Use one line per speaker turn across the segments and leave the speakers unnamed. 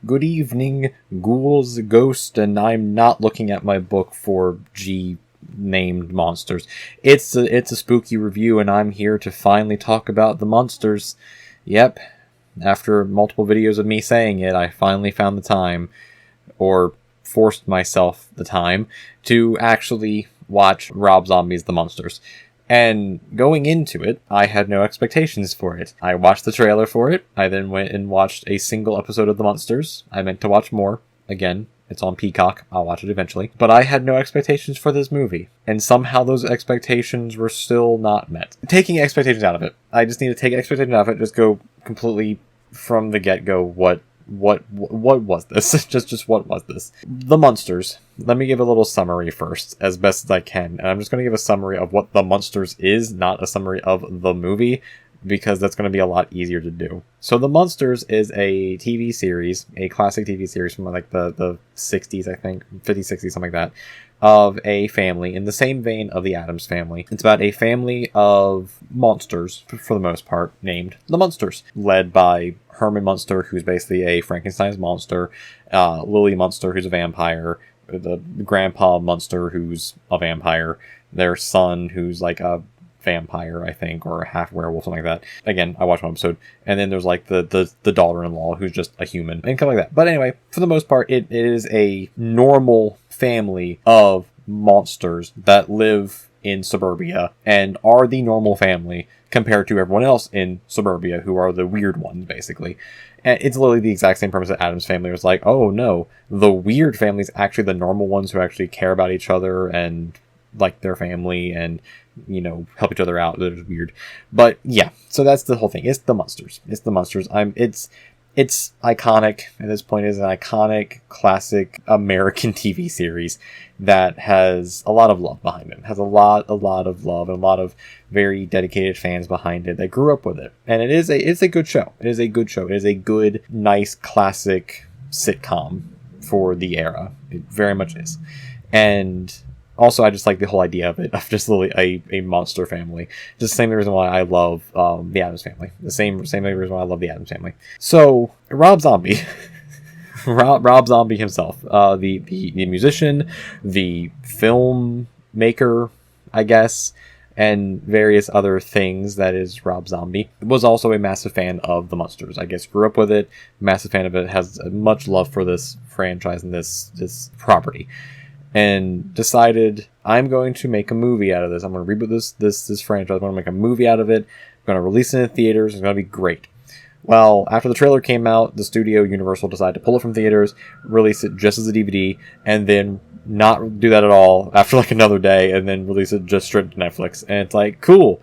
Good evening, ghouls, ghosts, and I'm not looking at my book for G-named monsters. It's a spooky review, and I'm here to finally talk about the Munsters. Yep, after multiple videos of me saying it, I finally found the time, or forced myself the time, to actually watch Rob Zombie's The Munsters. And going into it, I had no expectations for it. I watched the trailer for it. I then went and watched a single episode of The Munsters. I meant to watch more. Again, it's on Peacock. I'll watch it eventually. But I had no expectations for this movie. And somehow those expectations were still not met. Taking expectations out of it. I just need to take expectations out of it. Just go completely from the get-go. What was this? just what was this? The Munsters. Let me give a little summary first, as best as I can. And I'm just going to give a summary of what The Munsters is, not a summary of the movie, because that's going to be a lot easier to do. So The Munsters is a TV series, a classic TV series from like the 60s, I think, 50s, 60s, something like that, of a family in the same vein of the Addams Family. It's about a family of monsters, for the most part, named the Munsters, led by Herman Munster, who's basically a Frankenstein's monster, Lily Munster, who's a vampire, the grandpa Munster, who's a vampire, their son, who's like a vampire, I think, or a half werewolf, something like that. Again, I watched one episode. And then there's like the daughter-in-law, who's just a human, and kind of like that. But anyway, for the most part, it is a normal family of monsters that live in suburbia and are the normal family compared to everyone else in suburbia, who are the weird ones, basically. And it's literally the exact same premise that Addams Family was like, oh no, the weird family's actually the normal ones who actually care about each other and like their family and, you know, help each other out. It's weird. But yeah, so that's the whole thing. It's the Munsters. It's the Munsters. It's iconic at this point. It's an iconic, classic American TV series that has a lot of love behind it. It has a lot of love and a lot of very dedicated fans behind it that grew up with it. And it's a good show. It is a good show. It is a good, nice, classic sitcom for the era. It very much is. And also, I just like the whole idea of it, of just literally a monster family. Just the same reason why I love the Addams Family. The same reason why I love the Addams Family. So, Rob Zombie. Rob Zombie himself. The musician, the filmmaker, I guess, and various other things that is Rob Zombie, was also a massive fan of the Munsters. I guess grew up with it, massive fan of it, has much love for this franchise and this property. And decided, I'm going to make a movie out of this. I'm going to reboot this franchise. I'm going to make a movie out of it. I'm going to release it in theaters. It's going to be great. Well, after the trailer came out, the studio, Universal, decided to pull it from theaters, release it just as a DVD, and then not do that at all after like another day, and then release it just straight to Netflix. And it's like, cool.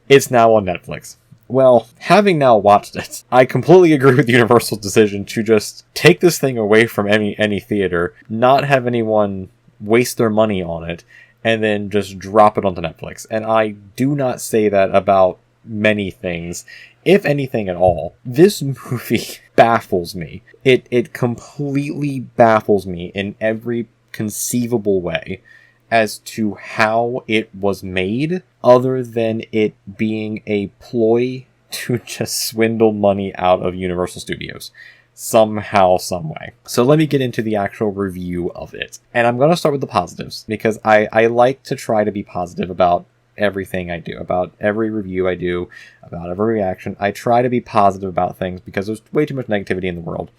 It's now on Netflix. Well, having now watched it, I completely agree with Universal's decision to just take this thing away from any theater, not have anyone waste their money on it, and then just drop it onto Netflix. And I do not say that about many things, if anything at all. This movie baffles me. It completely baffles me in every conceivable way as to how it was made, other than it being a ploy to just swindle money out of Universal Studios. Somehow, some way. So let me get into the actual review of it. And I'm going to start with the positives, because I like to try to be positive about everything I do, about every review I do, about every reaction. I try to be positive about things because there's way too much negativity in the world.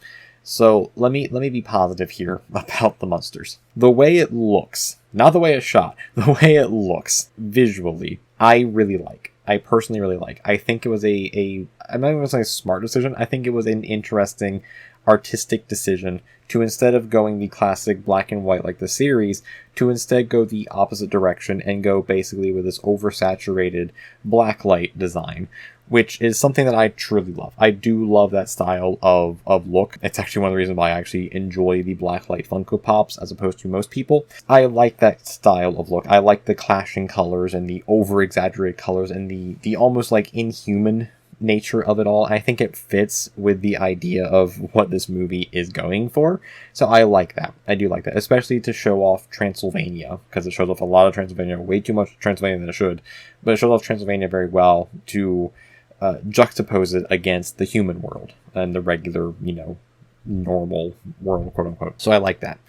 So let me be positive here about the Munsters. The way it looks, not the way it's shot, the way it looks visually, I really like. I personally really like. I think it was I'm not even going to say a smart decision. I think it was an interesting artistic decision to, instead of going the classic black and white like the series, to instead go the opposite direction and go basically with this oversaturated blacklight design, which is something that I truly love. I do love that style of look. It's actually one of the reasons why I actually enjoy the blacklight Funko Pops as opposed to most people. I like that style of look. I like the clashing colors and the over-exaggerated colors and the almost like inhuman nature of it all. I think it fits with the idea of what this movie is going for. So I like that. I do like that, especially to show off Transylvania, because it shows off a lot of Transylvania, way too much Transylvania than it should, but it shows off Transylvania very well to juxtapose it against the human world and the regular, normal world, quote unquote. So I like that.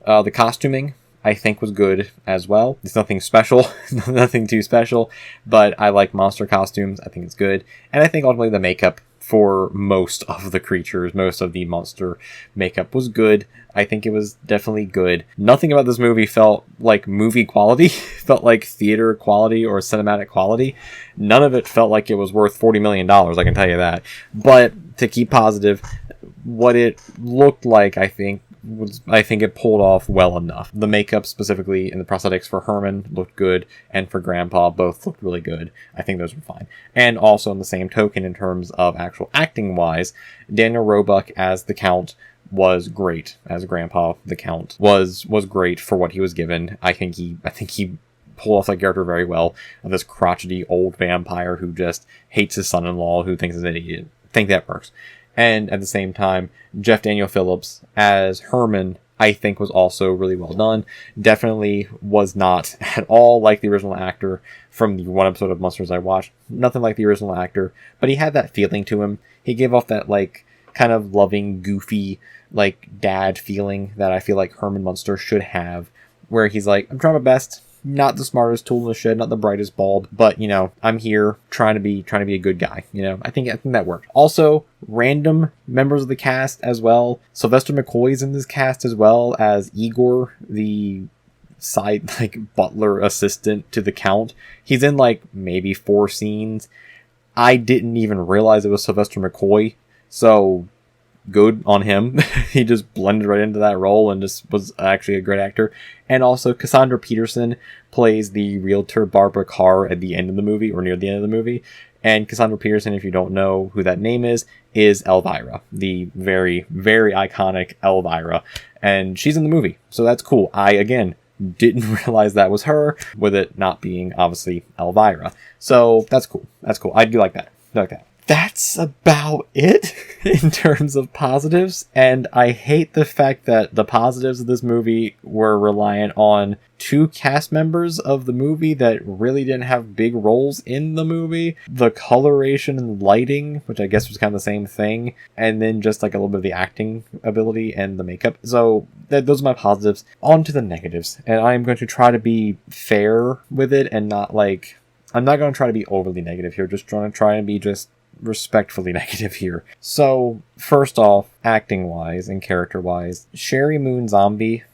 The costuming, I think, was good as well. It's nothing special, nothing too special, but I like monster costumes. I think it's good. And I think ultimately the makeup for most of the creatures, most of the monster makeup was good. I think it was definitely good. Nothing about this movie felt like movie quality, felt like theater quality or cinematic quality. None of it felt like it was worth $40 million, I can tell you that. But to keep positive, what it looked like, I think it pulled off well enough. The makeup specifically and the prosthetics for Herman looked good, and for Grandpa both looked really good. I think those were fine. And also in the same token, in terms of actual acting wise, Daniel Roebuck as the Count was great. As Grandpa, the Count was great for what he was given. I think he pulled off that character very well, of this crotchety old vampire who just hates his son-in-law, who thinks he's an idiot. I think that works. And at the same time, Jeff Daniel Phillips as Herman, I think, was also really well done. Definitely was not at all like the original actor from the one episode of Munsters I watched. Nothing like the original actor, but he had that feeling to him. He gave off that, like, kind of loving, goofy, like, dad feeling that I feel like Herman Munster should have, where he's like, I'm trying my best. Not the smartest tool in the shed, not the brightest bulb, but, you know, I'm here trying to be a good guy. You know, I think that worked. Also, random members of the cast as well. Sylvester McCoy's in this cast as well as Igor, the side, like, butler assistant to the Count. He's in, like, maybe 4 scenes. I didn't even realize it was Sylvester McCoy, so good on him. He just blended right into that role and just was actually a great actor. And also Cassandra Peterson plays the realtor Barbara Carr at the end of the movie, or near the end of the movie. And Cassandra Peterson, if you don't know who that name is Elvira, the very, very iconic Elvira. And she's in the movie, so that's cool. I, again, didn't realize that was her, with it not being, obviously, Elvira. So that's cool. That's cool. I do like that. That's about it in terms of positives, and I hate the fact that the positives of this movie were reliant on 2 cast members of the movie that really didn't have big roles in the movie. The coloration and lighting, which I guess was kind of the same thing, and then just like a little bit of the acting ability and the makeup. So those are my positives. On to the negatives, and I'm going to try to be fair with it and not like... I'm not going to try to be overly negative here, just trying to try and be just respectfully negative here. So, first off, acting-wise and character-wise, Sherry Moon Zombie,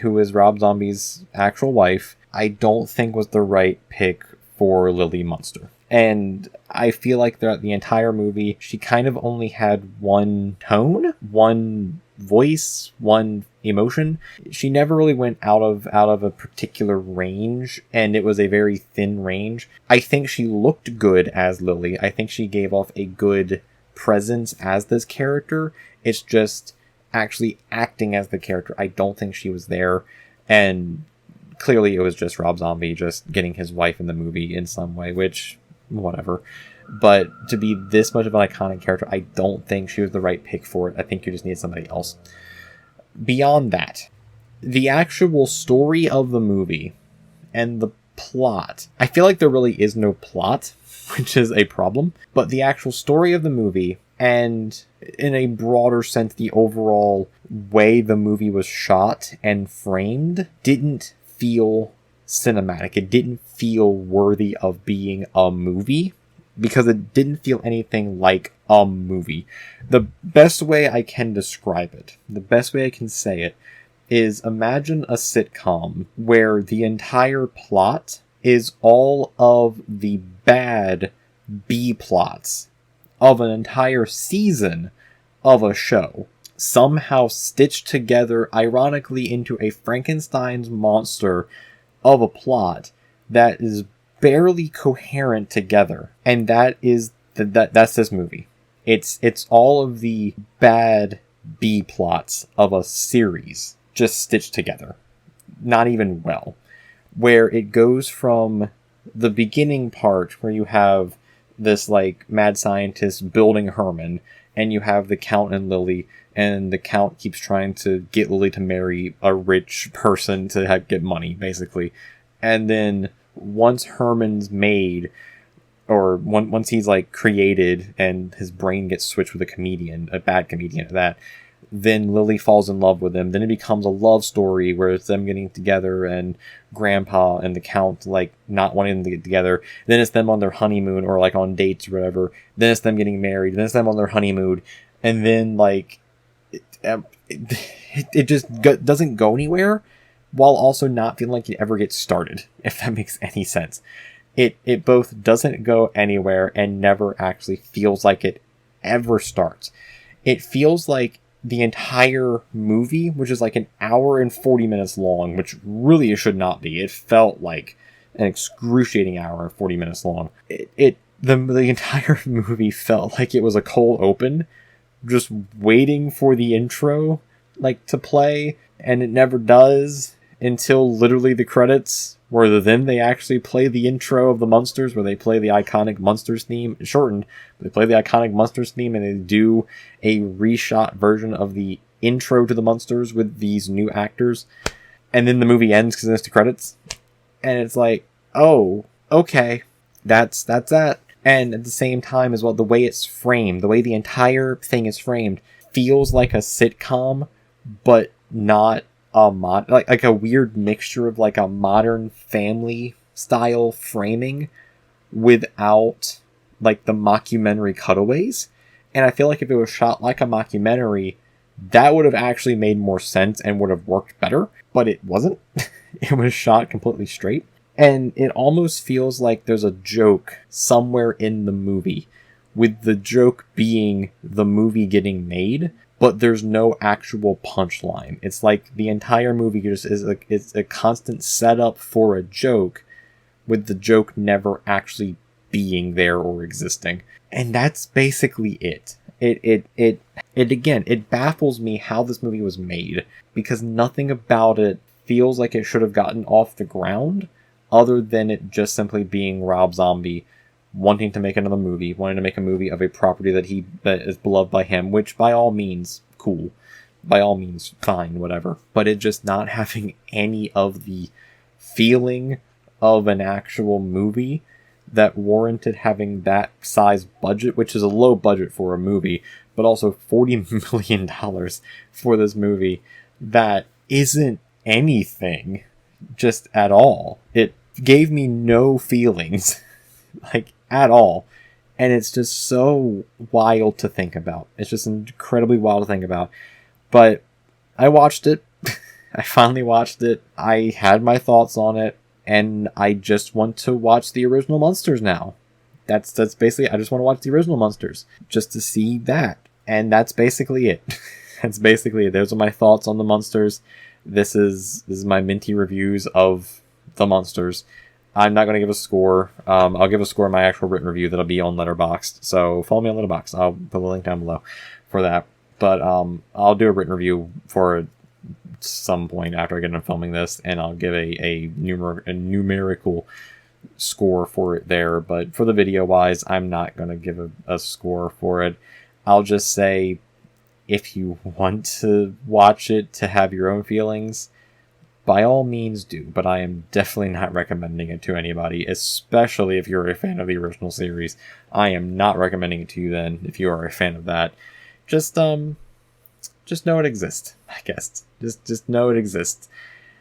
who is Rob Zombie's actual wife, I don't think was the right pick for Lily Munster. And I feel like throughout the entire movie, she kind of only had one tone, one voice, one emotion. She never really went out of a particular range, and it was a very thin range. I think she looked good as Lily. I think she gave off a good presence as this character. It's just actually acting as the character. I don't think she was there, and clearly it was just Rob Zombie just getting his wife in the movie in some way, which, whatever. But to be this much of an iconic character, I don't think she was the right pick for it. I think you just need somebody else. Beyond that, the actual story of the movie and the plot, I feel like there really is no plot, which is a problem. But the actual story of the movie, and in a broader sense, the overall way the movie was shot and framed, didn't feel cinematic. It didn't feel worthy of being a movie, because it didn't feel anything like a movie. The best way I can describe it, the best way I can say it, is imagine a sitcom where the entire plot is all of the bad B plots of an entire season of a show, somehow stitched together, ironically, into a Frankenstein's monster of a plot that is barely coherent together. And that is that's this movie. It's all of the bad B plots of a series just stitched together. Not even well. Where it goes from the beginning part where you have this like mad scientist building Herman, and you have the Count and Lily, and the Count keeps trying to get Lily to marry a rich person to get money, basically. And then once Herman's made, or once he's like created and his brain gets switched with a comedian, a bad comedian at that, then Lily falls in love with him. Then it becomes a love story where it's them getting together and Grandpa and the Count like not wanting them to get together. Then it's them on their honeymoon or like on dates or whatever. Then it's them getting married. Then it's them on their honeymoon. And then like it just doesn't go anywhere, while also not feeling like it ever gets started, if that makes any sense. It both doesn't go anywhere and never actually feels like it ever starts. It feels like the entire movie, which is like an hour and 40 minutes long, which really it should not be. It felt like an excruciating hour and 40 minutes long. The entire movie felt like it was a cold open, just waiting for the intro like to play, and it never does until literally the credits, where then they actually play the intro of the Munsters, where they play the iconic Munsters theme, shortened, they play the iconic Munsters theme, and they do a reshot version of the intro to the Munsters with these new actors, and then the movie ends because it's the credits, and it's like, oh, okay, that's that. And at the same time as well, the way it's framed, the way the entire thing is framed, feels like a sitcom, but not like a weird mixture of like a Modern Family style framing without like the mockumentary cutaways. And I feel like if it was shot like a mockumentary, that would have actually made more sense and would have worked better, but it wasn't. It was shot completely straight. And it almost feels like there's a joke somewhere in the movie, with the joke being the movie getting made, but there's no actual punchline. It's like the entire movie just is like it's a constant setup for a joke, with the joke never actually being there or existing. And that's basically it. It baffles me how this movie was made, because nothing about it feels like it should have gotten off the ground, other than it just simply being Rob Zombie wanting to make another movie, wanting to make a movie of a property that is beloved by him, which by all means, cool. By all means, fine, whatever. But it just not having any of the feeling of an actual movie that warranted having that size budget, which is a low budget for a movie, but also $40 million for this movie that isn't anything just at all. It gave me no feelings, like, at all. And it's just so wild to think about. It's just incredibly wild to think about. But I watched it. I finally watched it. I had my thoughts on it. And I just want to watch the original Munsters now. That's basically, I just want to watch the original Munsters, just to see that. And that's basically it. That's basically it. Those are my thoughts on the Munsters. This is my Minty reviews of the Munsters. I'm not going to give a score. I'll give a score in my actual written review that'll be on Letterboxd. So follow me on Letterboxd. I'll put the link down below for that. But I'll do a written review for some point after I get done filming this, and I'll give a numerical score for it there. But for the video wise, I'm not going to give a score for it. I'll just say, if you want to watch it to have your own feelings, by all means do, but I am definitely not recommending it to anybody, especially if you're a fan of the original series. I am not recommending it to you then, if you are a fan of that. Just know it exists, I guess. Just know it exists.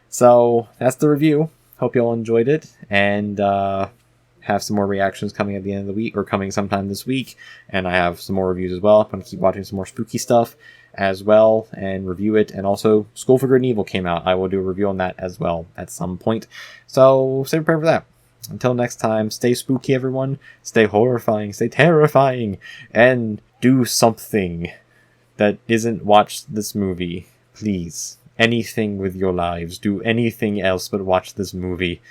So, that's the review. Hope you all enjoyed it, and have some more reactions coming at the end of the week, or coming sometime this week, and I have some more reviews as well. I'm going to keep watching some more spooky stuff as well, and review it. And also, School for Good and Evil came out. I will do a review on that as well at some point. So, stay prepared for that. Until next time, stay spooky, everyone. Stay horrifying, stay terrifying, and do something that isn't watch this movie. Please. Anything with your lives. Do anything else but watch this movie,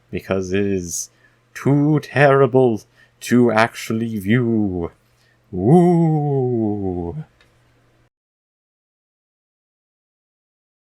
because it is too terrible to actually view. Ooh.